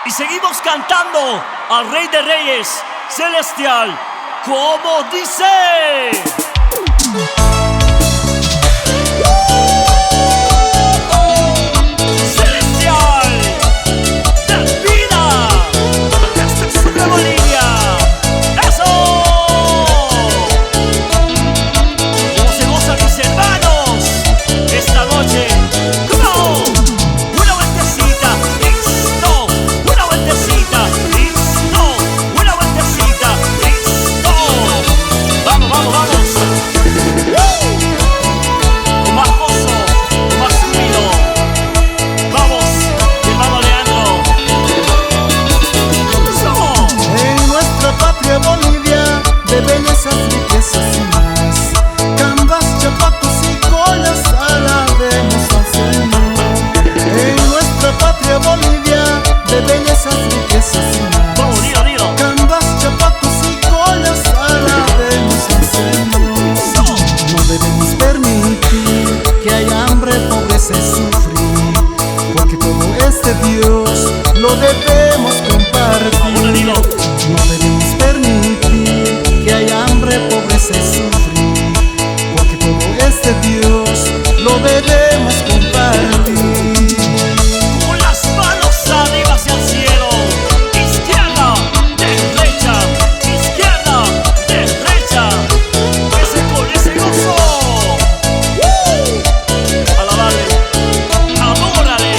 Y seguimos cantando al Rey de Reyes, Celestial, como dice. Dios lo debemos compartir. No debemos permitir que haya hambre, pobreza y sufrir, porque todo es de Dios, lo debemos compartir. Con las manos arriba hacia el cielo, izquierda, derecha, izquierda, derecha. Con ese gozo, alabale, adórale.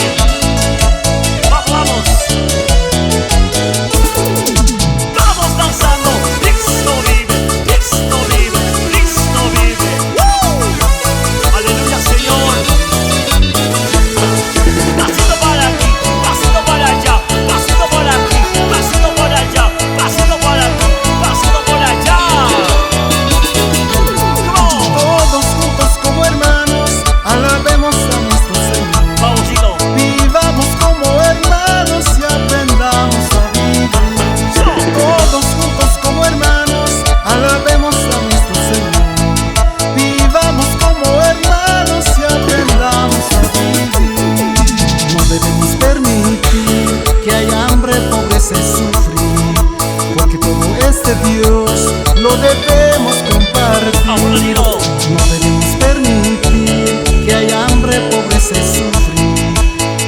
Dios lo debemos compartir. No debemos permitir que haya hambre, pobreza y sufrir,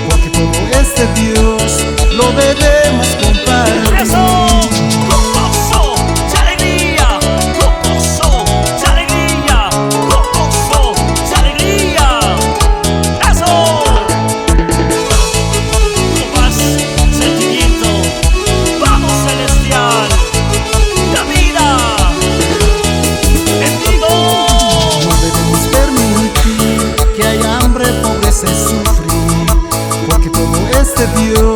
porque todo es de Dios, lo debemos compartir. ¡Eso! ¡Con gozo, de alegría! ¡Con gozo, de alegría! ¡Con gozo, de alegría! ¡Eso! Con más sentimiento, vamos, Celestial. Sufrir, porque todo es de Dios.